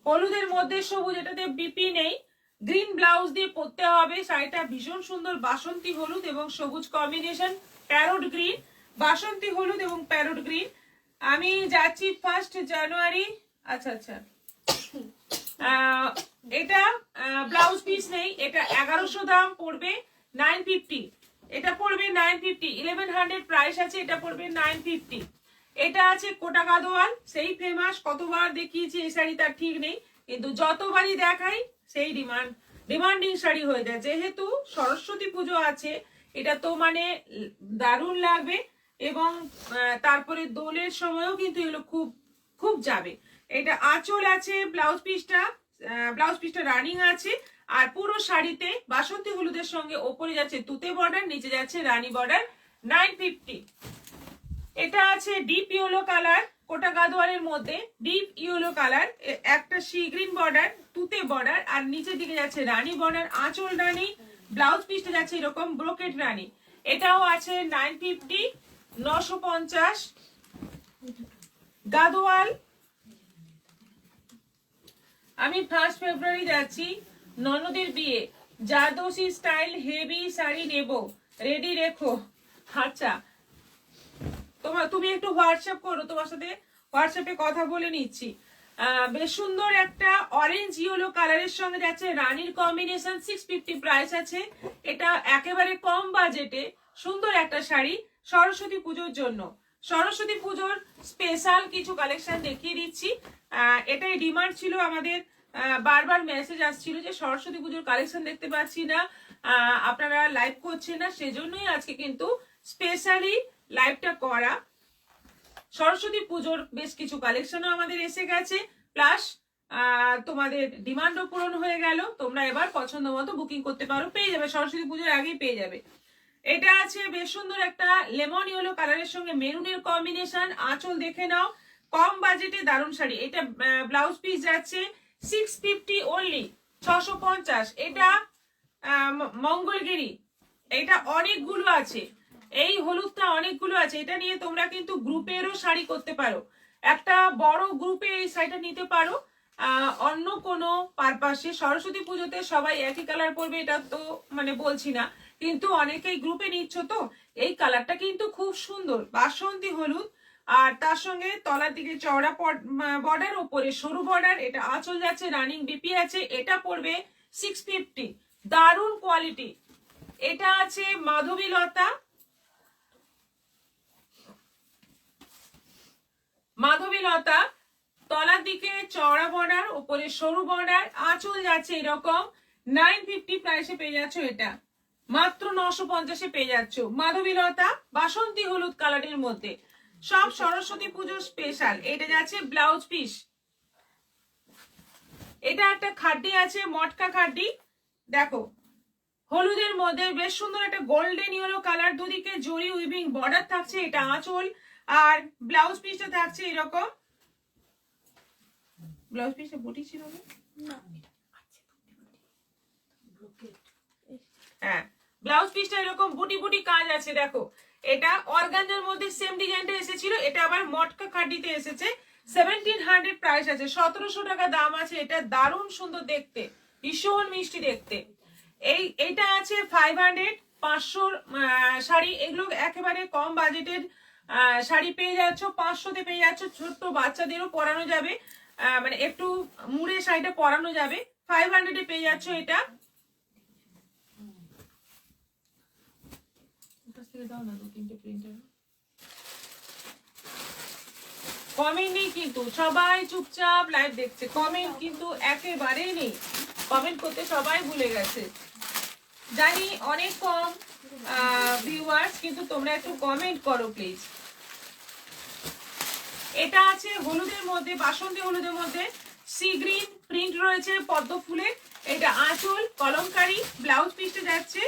হলুদের মধ্যে সবুজ, এটাতে বিপি নেই, গ্রিন ব্লাউজ দিয়ে পরতে হবে। শাড়িটা ভীষণ সুন্দর, বাসন্তী হলুদ এবং সবুজ কম্বিনেশন, প্যারোট গ্রিন, বাসন্তী হলুদ এবং প্যারোট গ্রিন। আমি যাচ্ছি 1 জানুয়ারি। আচ্ছা আচ্ছা, এটা ব্লাউজ পিস নেই, এটা 1100 দাম পড়বে, 950, এটা পড়বে 950, 1100 প্রাইস আছে, এটা পড়বে 950। এটা আছে কোটা গাদোয়াল, সেই ফেমাস, কতবার দেখিয়েছি এই শাড়ি তার ঠিক নেই, কিন্তু যতবারই দেখাই সেই ডিমান্ডিং শাড়ি হয়ে যায়। যেহেতু সরস্বতী পুজো আছে, এটা তো মানে দারুণ লাগবে এবং তারপরে দোলের সময়ও কিন্তু এগুলো খুব খুব যাবে। এটা আঁচল আছে, ব্লাউজ পিসটা রানিং আছে, আর পুরো শাড়িতে বাসন্তী হলুদের সঙ্গে ওপরে যাচ্ছে তুতে বর্ডার, নিচে যাচ্ছে রানী বর্ডার, 950। এটা আছে ডিপ ইয়েলো কালার, কোটা গাদোয়ালের মধ্যে ডিপ ইয়েলো কালার, একটা সি গ্রিন বর্ডার, তুতে বর্ডার, আর নিচের দিকে যাচ্ছে রানী বর্ডার, আঁচল রানী, ব্লাউজ পিসটা যাচ্ছে এরকম ব্রোকেট রানী। এটাও আছে 950, 950। গাদোয়াল আমি 1 ফেব্রুয়ারি যাচ্ছি, ননদের বিয়ে, জারদোসি স্টাইল হেভি শাড়ি নেব, রেডি রেখো। আচ্ছা, তুমি একটু হোয়াটসঅ্যাপ করো, তোমার সাথে হোয়াটসঅ্যাপে কথা বলে নিচ্ছি। বেশ সুন্দর একটা অরেঞ্জ ইয়েলো কালারের সঙ্গে যাচ্ছে রানীর কম্বিনেশন, 650 প্রাইস আছে। এটা একেবারে কম বাজেটে সুন্দর একটা শাড়ি সরস্বতী পুজোর জন্য। সরস্বতী পুজোর স্পেশাল কিছু কালেকশন দেখিয়ে দিচ্ছি। এটাই ডিমান্ড ছিল আমাদের, বারবার মেসেজ আসছিল যে সরস্বতী পুজোর কালেকশন দেখতে পাচ্ছি না, আপনারা লাইভ করছেন না, সেজন্যই আজকে কিন্তু স্পেশালি লাইভটা করা। সরস্বতী পুজোর বেশ কিছু কালেকশনও আমাদের এসে গেছে, প্লাস তোমাদের ডিমান্ডও পূরণ হয়ে গেল। তোমরা এবার পছন্দ মতো বুকিং করতে পারো, পেয়ে যাবে, সরস্বতী পুজোর আগেই পেয়ে যাবে। এটা আছে বেশ সুন্দর একটা লেমন ইয়েলো কালারের সঙ্গে মেরুনের কম্বিনেশন, আঁচল দেখে নাও, কম বাজেটে দারুণ শাড়ি। এটা ব্লাউজ পিস যাচ্ছে 650 অনলি, 650। এটা মঙ্গলগিরি, এটা অনেকগুলো আছে, এই হলুদটা অনেকগুলো আছে, এটা নিয়ে তোমরা কিন্তু গ্রুপেরও শাড়ি করতে পারো, একটা বড় গ্রুপে এই শাড়িটা নিতে পারো। অন্য কোনো পারপাসে সরস্বতী পুজোতে সবাই একই কালার পরবে এটা তো মানে বলছি না, কিন্তু অনেকেই গ্রুপে নিচ্ছ, তো এই কালারটা কিন্তু খুব সুন্দর, বাসন্তী হলুদ, আর তার সঙ্গে তলার দিকে চওড়া বর্ডার, ওপরে সরু বর্ডার। এটা আঁচল যাচ্ছে রানিং বিপি আছে, এটা পড়বে 650, দারুণ কোয়ালিটি। এটা আছে মাধবীলতা, তলার দিকে চওড়া বর্ডার, ওপরে সরু বর্ডার, আঁচল যাচ্ছে এরকম, 950 প্রাইসে পেয়ে যাচ্ছ, এটা মাত্র 950-এ পেয়ে যাচ্ছ। মাধবীলতা বাসন্তী হলুদ কালারের মধ্যে, সব সরস্বতী পুজোর স্পেশাল। এটা যাচ্ছে ব্লাউজ পিস, এটা একটা খাড্ডি আছে, মটকা খাড্ডি, দেখো হলুদের মধ্যে বেশ সুন্দর একটা গোল্ডেন ইয়েলো কালার, দুদিকে জরি উইভিং বর্ডার থাকছে, এটা আঁচল, আর ব্লাউজ পিসটা থাকছে এরকম। ব্লাউজ পিসটা বুটি ছিল না, হ্যাঁ, ব্লাউজ পিসটা এরকম বুটি বুটি কাজ আছে, দেখো এটা অর্গানজার মধ্যে সেম ডিজাইনটা এসেছিল, এটা আবার মটকা খাড্ডিতে এসেছে। 1700 প্রাইস আছে, 1700 টাকা দাম আছে। এটা দারুণ সুন্দর দেখতে, ভীষণ মিষ্টি দেখতে। এইটা আছে 500, 500 শাড়ি। এগুলো একেবারে কম বাজেটের শাড়ি পেয়ে যাচ্ছ, 500-তে পেয়ে যাচ্ছ। ছোট্ট বাচ্চাদেরও পরানো যাবে, মানে একটু মুড়ে শাড়িটা পরানো যাবে। 500-এ পেয়ে যাচ্ছ এটা। দাও না 2-3টে প্রিন্টার। কমেন্ট নেই কিন্তু, সবাই চুপচাপ লাইভ দেখছে, কমেন্ট কিন্তু একেবারেই নেই। কমেন্ট করতে সবাই ভুলে গেছে। জানি অনেক কম ভিউয়ার্স, কিন্তু তোমরা একটু কমেন্ট করো প্লিজ। এটা আছে হলুদের মধ্যে, বাসন্তী হলুদের মধ্যে সি গ্রিন প্রিন্ট রয়েছে পদ্ম ফুলের। এটা আঁচল কলমকারি, ব্লাউজ পিসটা যাচ্ছে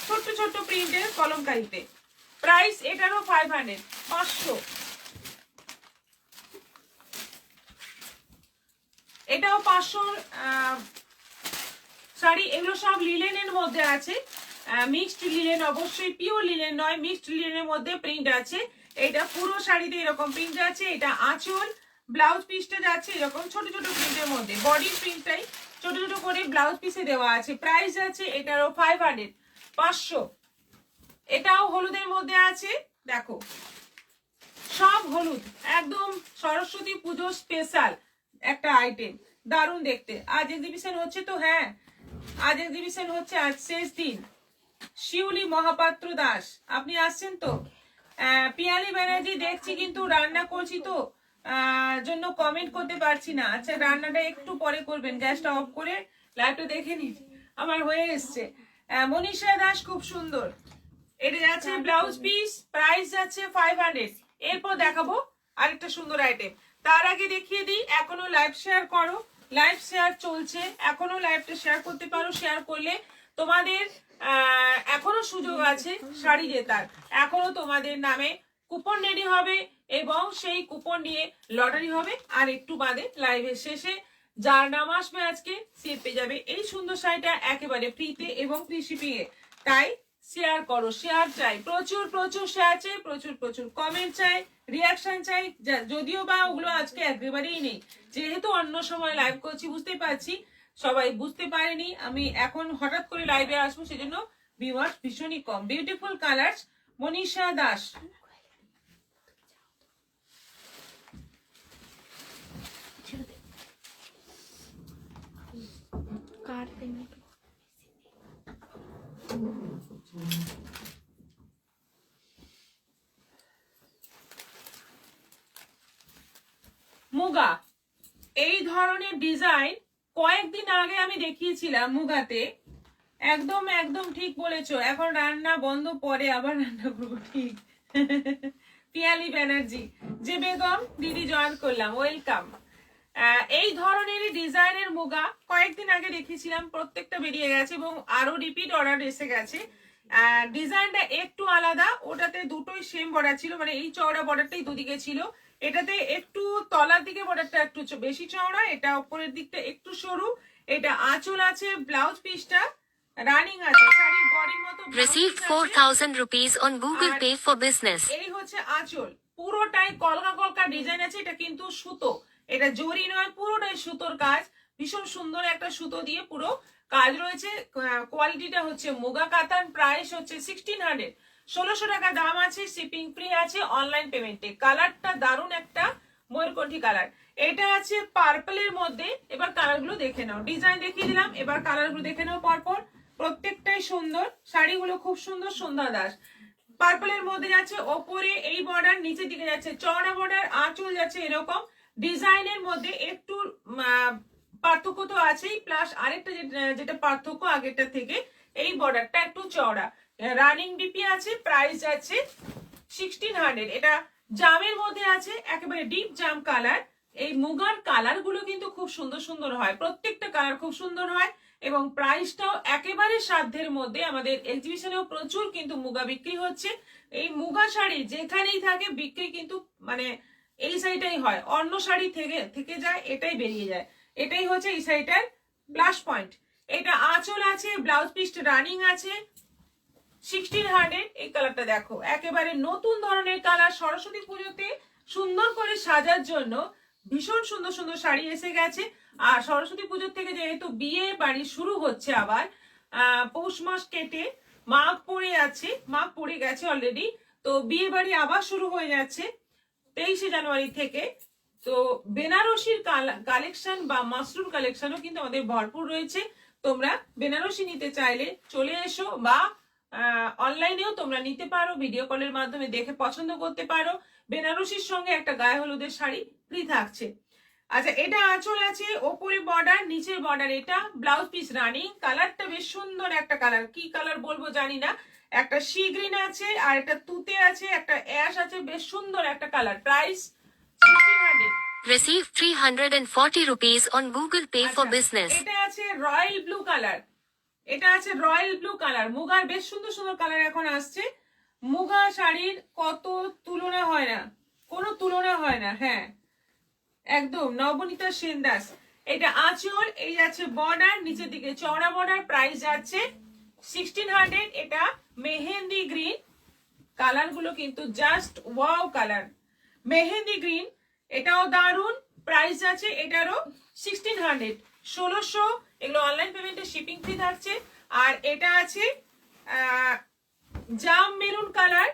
ছোট্ট ছোট্ট প্রিন্টের কলমকারিতে। প্রাইস এটারও 500, 500। এটাও 500 শাড়ি। এগুলো সব লিলেনের মধ্যে আছে, মিক্সড লিলেন, অবশ্যই পিওর লিলেন নয়, মিক্সড লিলেনের মধ্যে প্রিন্ট আছে। এটা পুরো শাড়িতে এরকম প্রিন্ট আছে। এটা আঁচল, ব্লাউজ পিসটা যাচ্ছে এরকম ছোট ছোট প্রিন্টের মধ্যে, বডির প্রিন্টটাই ছোট ছোট করে ব্লাউজ পিসে দেওয়া আছে। প্রাইস আছে এটারও 500, 500। এটাও হলুদের মধ্যে আছে, দেখো সব হলুদ, একদম সরস্বতী পুজো স্পেশাল একটা আইটেম, দারুণ দেখতে। আজ এক্সিবিশন হচ্ছে তো, হ্যাঁ আজ এক্সিবিশন হচ্ছে, আজ শেষ দিন। শিউলি মহাপাত্র দাস, আপনি আসছেন তো? পিয়ালি ব্যানার্জি দেখছি কিন্তু রান্না করছি তো জন্য কমেন্ট করতে পারছি না। আচ্ছা রান্নাটা একটু পরে করবেন, গ্যাসটা অফ করে লাইভটা দেখে নিন, আমার হয়ে এসছে। মনীষা দাস খুব সুন্দর। এটা যাচ্ছে ব্লাউজ পিস, প্রাইস যাচ্ছে 500। এরপর দেখাবো আরেকটা সুন্দর আইটেম। তার আগে দেখিয়ে দিই, এখনো লাইভ শেয়ার করো, লাইভ শেয়ার চলছে, এখনো লাইভটা শেয়ার করতে পারো। শেয়ার করলে তোমাদের এখনো সুযোগ আছে শাড়ি জেতার, এখনো তোমাদের নামে কুপন রেডি হবে এবং সেই কুপন নিয়ে লটারি হবে। আর একটু বাদে লাইভের শেষে যার নাম আসবে আজকে সে পেয়ে যাবে এই সুন্দর শাড়িটা একেবারে ফ্রিতে এবং ফ্রি শিপিং এ। তাই শেয়ার করো, শেয়ার চাই, প্রচুর প্রচুর শেয়ার চাই, প্রচুর প্রচুর কমেন্ট চাই, রিয়াকশন চাই। যদিও বা ওগুলো আজকে একেবারেই নেই, যেহেতু অন্য সময় লাইভ করছি, বুঝতে পারছি সবাই বুঝতে পারেনি আমি এখন হঠাৎ করে লাইভে আসবো, সেজন্য ভিউয়ার্স ভীষণই কম। Beautiful colours, Manisha Das. মুগা, এই ধরনের ডিজাইন কয়েকদিন আগে আমি দেখিয়েছিলাম মুগাতে। একদম একদম ঠিক বলেছো, এখন রান্না বন্ধ, পরে আবার রান্না করবো, ঠিক। পিয়ালি ব্যানার্জি, যে বেগম দিদি জয়েন করলাম, ওয়েলকাম। এই ধরনের ডিজাইনের মুগা কয়েকদিন আগে দেখিয়েছিলাম, প্রত্যেকটা বেরিয়ে গেছে এবং আরো রিপিট অর্ডার এসে গেছে। ডিজাইনটা একটু আলাদা, ওটাতে দুটোই সেম বর্ডার ছিল, মানে এই চওড়া বর্ডারটাই দুদিকে ছিল। এটাতে একটু তলার দিকে বর্ডারটা একটু বেশি চওড়া, এটা উপরের দিকটা একটু সরু। এটা আঁচল আছে, ব্লাউজ পিসটা রানিং আছে, শাড়ির বডির মতো। Received 4,000 rupees on Google Pay for business. এই হচ্ছে আঁচল, পুরোটাই কলকা কলকা ডিজাইন আছে। এটা কিন্তু সুতো, এটা জরি নয়, পুরোটাই সুতোর কাজ। ভীষণ সুন্দর একটা সুতো দিয়ে পুরো কাজ রয়েছে। কোয়ালিটিটা হচ্ছে মুগা কাতান। প্রাইস হচ্ছে 1600, 1600 টাকা দাম আছে, শিপিং ফ্রি আছে অনলাইন পেমেন্টে। কালারটা দারুণ একটা ময়ূরকণ্ঠী কালার। এটা আছে পার্পলের মধ্যে। এবার কালারগুলো দেখে নাও, ডিজাইন দেখিয়ে দিলাম, এবার কালারগুলো দেখে নাও পরপর। প্রত্যেকটাই সুন্দর, শাড়িগুলো খুব সুন্দর। সন্ধ্যা দাস, পার্পলের মধ্যে যাচ্ছে ওপরে এই বর্ডার, নিচের দিকে যাচ্ছে চওড়া বর্ডার, আঁচল যাচ্ছে এরকম। ডিজাইনের মধ্যে একটু পার্থক্য তো আছেই, প্লাস আরেকটা যেটা পার্থক্য আগেরটা থেকে, এই বর্ডারটা একটু চওড়া। রানিং ডিপি আছে, প্রাইস যাচ্ছে 1600। এটা জামের মধ্যে আছে, একেবারে ডিপ জাম কালার। এই মুগার কালার গুলো কিন্তু খুব সুন্দর সুন্দর হয়, প্রত্যেকটা কালার খুব সুন্দর হয় এবং প্রাইসটাও একেবারে সাধ্যের মধ্যে। আমাদের এক্সিবিশনেও প্রচুর কিন্তু মুগা বিক্রি হচ্ছে। এই মুগা শাড়ি যেখানেই থাকে বিক্রি কিন্তু মানে এই শাড়িটাই হয়, অন্য শাড়ি থেকে যায়, এটাই বেরিয়ে যায়। এটাই হচ্ছে এই শাড়িটার প্লাস পয়েন্ট। এটা আঁচল আছে, ব্লাউজ পিসটা রানিং আছে, 1600। এই কালারটা দেখো, একেবারে নতুন ধরনের কালার। সরস্বতী পুজোতে সুন্দর করে সাজার জন্য ভীষণ সুন্দর সুন্দর শাড়ি এসে গেছে। আর সরস্বতী পুজোর থেকে যেহেতু বিয়ে বাড়ি শুরু হচ্ছে আবার, পৌষ মাস কেটে মাঘ পড়ে আছে, মাঘ পড়ে গেছে অলরেডি। তো বিয়ে বাড়ি আবার শুরু হয়ে যাচ্ছে 23শে জানুয়ারি থেকে। তো বেনারসির কালেকশন বা মাশরুম কালেকশনও কিন্তু আমাদের ভরপুর রয়েছে। তোমরা বেনারসি নিতে চাইলে চলে এসো, বা অনলাইনেও তোমরা নিতে পারো, ভিডিও কলের মাধ্যমে দেখে পছন্দ করতে পারো। বেনারসির সঙ্গে একটা গায়ে হলুদের শাড়ি ফ্রি থাকছে। আচ্ছা, এটা আঁচল আছে, ওপরে বর্ডার, নিচের বর্ডার, এটা ব্লাউজ পিস রানিং। কালারটা বেশ সুন্দর একটা কালার, কি কালার বলবো জানি না। একটা সি গ্রিন আছে, আর একটা তুতে আছে, একটা অ্যাশ আছে, বেশ সুন্দর একটা colour. Price 1600। Receive 340 rupees on Google Pay for আচ্ছা, business. এটা আছে রয়্যাল ব্লু কালার, এটা আছে রয়্যাল ব্লু কালার। মুগার বেশ সুন্দর সুন্দর কালার এখন আসছে। মুগা শাড়ির কত তুলনা হয় না, কোনো তুলনা হয় না। হ্যাঁ, একদম নবনীতা সেন দাস। এটা আঁচল, এই আছে বর্ডার, নিচের দিকে চওড়া বর্ডার। প্রাইস যাচ্ছে 1600। এটা মেহেন্দি গ্রিন, কালার গুলো কিন্তু just wow colour. Mehndi green, এটাও দারুন। প্রাইস আছে এটারও 1600, 1600। এগুলো অনলাইন পেমেন্টে শিপিং ফ্রি থাকছে। আর এটা আছে জাম মেরুন কালার,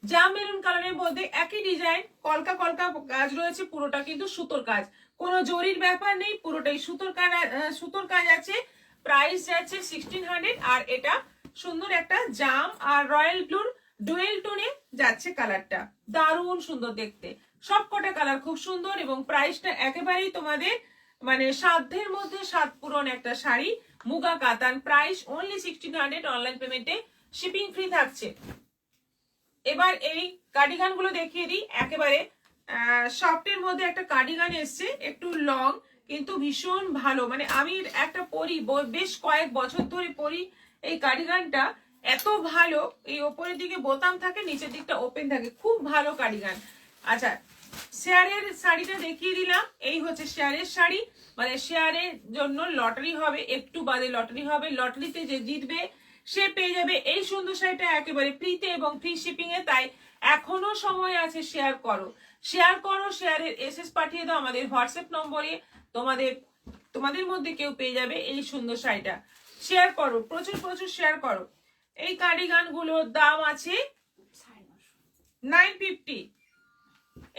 জাম মেরুন কালারের মধ্যে একই ডিজাইন, কলকা কলকা কাজ রয়েছে, পুরোটা কিন্তু সুতোর কাজ, কোনো জরির ব্যাপার নেই, পুরোটাই সুতোর কাজ আছে। প্রাইস যাচ্ছে 1600। আর এটা সুন্দর একটা জাম আর রয়্যাল ব্লুর ডুয়েল টোনে যাচ্ছে কালারটা, দারুণ সুন্দর দেখতে। সবকটা কালার খুব সুন্দর, এবং প্রাইসটা একেবারেই তোমাদের মানে সাধ্যের মধ্যে সাত পূরণ একটা শাড়ি, মুগা কাতান। প্রাইস অনলি 1600, অনলাইন পেমেন্টে শিপিং ফ্রি থাকছে। এবার এই কার্ডিগান গুলো দেখিয়ে দিই। একেবারে সফটের মধ্যে একটা কার্ডিগান এসছে, একটু লং, কিন্তু ভীষণ ভালো। মানে আমি একটা পরি, বেশ কয়েক বছর ধরে পরি এই কার্ডিগানটা, এত ভালো। এই ওপরের দিকে বোতাম থাকে, নিচের দিকটা ওপেন থাকে, খুব ভালো কার্ডিগান। আচ্ছা, শেয়ারের শাড়িটা দেখিয়ে দিলাম। এই হচ্ছে শেয়ারের শাড়ি, মানে শেয়ারের জন্য লটারি হবে, একটু বাদে লটারি হবে। লটারিতে যে জিতবে সে পেয়ে যাবে এই সুন্দর শাড়িটা একেবারে ফ্রিতে এবং ফ্রি শিপিং এ। তাই এখনো সময় আছে, শেয়ার করো, শেয়ার করো, শেয়ারের এসএস পাঠিয়ে দাও আমাদের হোয়াটসঅ্যাপ নম্বরে। তোমাদের মধ্যে কেউ পেয়ে যাবে এই সুন্দর শাড়িটা। শেয়ার করো, প্রচুর প্রচুর শেয়ার করো। এই কার্ডিগান গুলোর দাম আছে 950,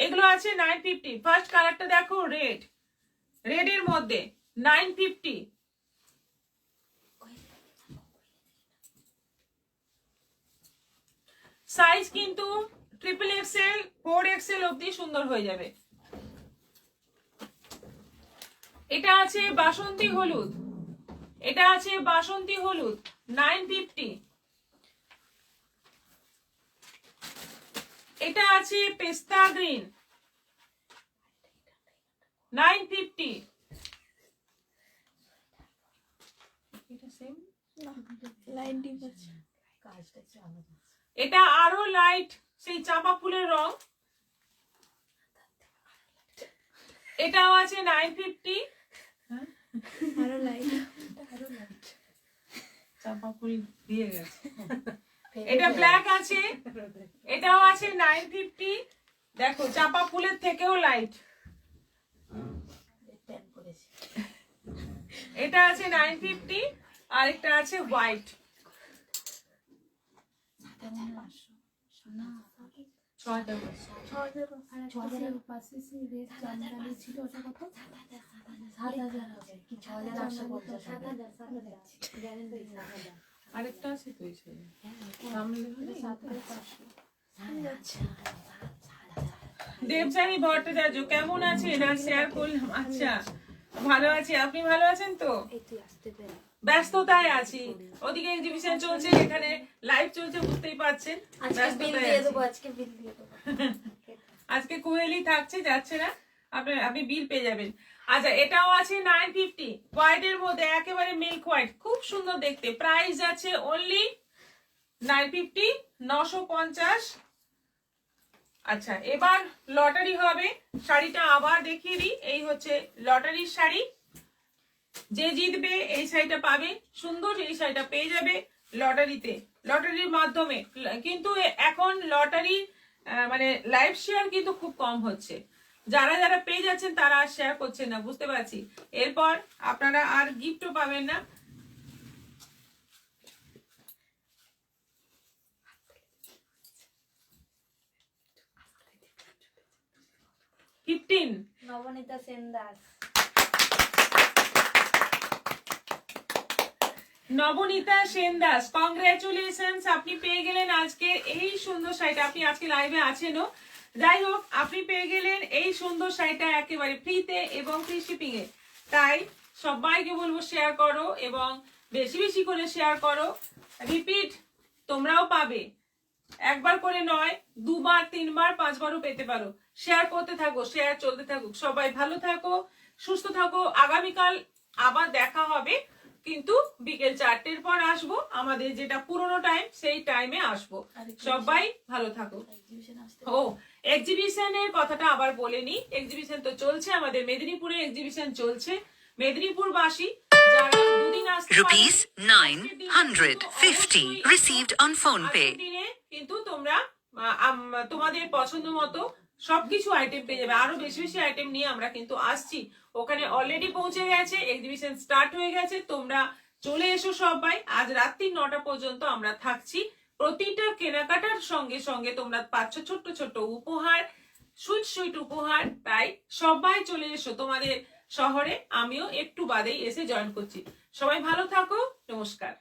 এগুলো আছে 950। ফার্স্ট কালারটা দেখো, রেড, রেডের মধ্যে 950। সাইজ কিন্তু ট্রিপল এক্সেল, 4XL অবধি সুন্দর হয়ে যাবে। এটা আছে বাসন্তী হলুদ, এটা আছে বাসন্তী হলুদ 950। এটা আছে পেস্তা গ্রিন 950। এটা আরো লাইট, সেই চাপা ফুলের রং, এটাও আছে 950। আরো লাইট, চাপা ফুল দিয়ে গেছে। এটা ব্ল্যাক আছে, এটাও আছে 950। দেখো, চাপা ফুলের থেকেও লাইট। এটা আছে 950, আর একটা আছে হোয়াইট। আরেকটা আছে তো, দেবযানী ভট্টাচার্য কেমন আছে, না শেয়ার করলাম। আচ্ছা, ভালো আছি, আপনি ভালো আছেন তো? ব্যস্ততায় আছি, ওদিকে এক্সিবিশন চলছে, এখানে লাইভ চলছে, বুঝতেই পারছেন। আজকে কোয়েলি থাকছে, যাচ্ছে না, আপনি বিল পেয়ে যাবেন। আচ্ছা, এটাও আছে 950, হোয়াইট এর মধ্যে, একেবারে মিল্ক হোয়াইট, খুব সুন্দর দেখতে। প্রাইস আছে অনলি 950, 950। আচ্ছা, এবার লটারি হবে। শাড়িটা আবার দেখিয়ে দিই, এই হচ্ছে লটারির শাড়ি। যে জিতবে এই শাড়িটা পাবে, সুন্দর এই শাড়িটা পেয়ে যাবে লটারিতে, লটারির মাধ্যমে। কিন্তু এখন লটারি মানে লাইভ শেয়ার কিন্তু খুব কম হচ্ছে, যারা যারা পেয়ে যাচ্ছেন তারা আর শেয়ার করছেন না, বুঝতে পারছি। এরপর আপনারা আর গিফটও পাবেন না। 15 নবনীতা সেন দাস। নবনীতা সেন দাস, কংগ্রেচুলেশনস, আপনি পেয়ে গেলেন আজকে এই সুন্দর শাড়িটা। আপনি আজকে লাইভে আছেনও, যাই হোক আপনি পেয়ে গেলেন এই সুন্দর শাড়িটা একেবারে ফ্রিতে এবং ফ্রি শিপিং এ। তাই সবাইকে বলবো শেয়ার করো এবং বেশি বেশি করে শেয়ার করো। রিপিট তোমরাও পাবে, একবার করে নয়, 2 বার 3 বার 5 বারও পেতে পারো। শেয়ার করতে থাকো, শেয়ার চলতে থাকুক। সবাই ভালো থাকো, সুস্থ থাকো। আগামীকাল আবার দেখা হবে, কিন্তু বিকেল 4টের পর আসবো, আমাদের যেটা পুরোনো টাইম সেই টাইমে আসবো। সবাই ভালো থাকো। ও এক্সিবিশনের কথাটা আবার বলে নি, এক্সিবিশন তো চলছে, আমাদের মেদিনীপুরে এক্সিবিশন চলছে। মেদিনীপুরবাসী যারা দুদিন আসতে Rupees পারেনি, 950 received on phone pay. আজকের দিনে কিন্তু তোমরা তোমাদের পছন্দ মতো সবকিছু আইটেম পেয়ে যাবে। আরো বেশি বেশি আইটেম নিয়ে আমরা কিন্তু আসছি। ওখানে অলরেডি পৌঁছে গেছে, এক্সিবিশন স্টার্ট হয়ে গেছে। তোমরা চলে এসো সবাই। আজ রাত্রি 9টা পর্যন্ত আমরা থাকছি। প্রতিটা কেনাকাটার সঙ্গে সঙ্গে তোমরা পাচ্ছ ছোট্ট ছোট্ট উপহার, সুইট সুইট উপহার। তাই সবাই চলে এসো তোমাদের শহরে। আমিও একটু বাদেই এসে জয়েন করছি। সবাই ভালো থাকো, নমস্কার।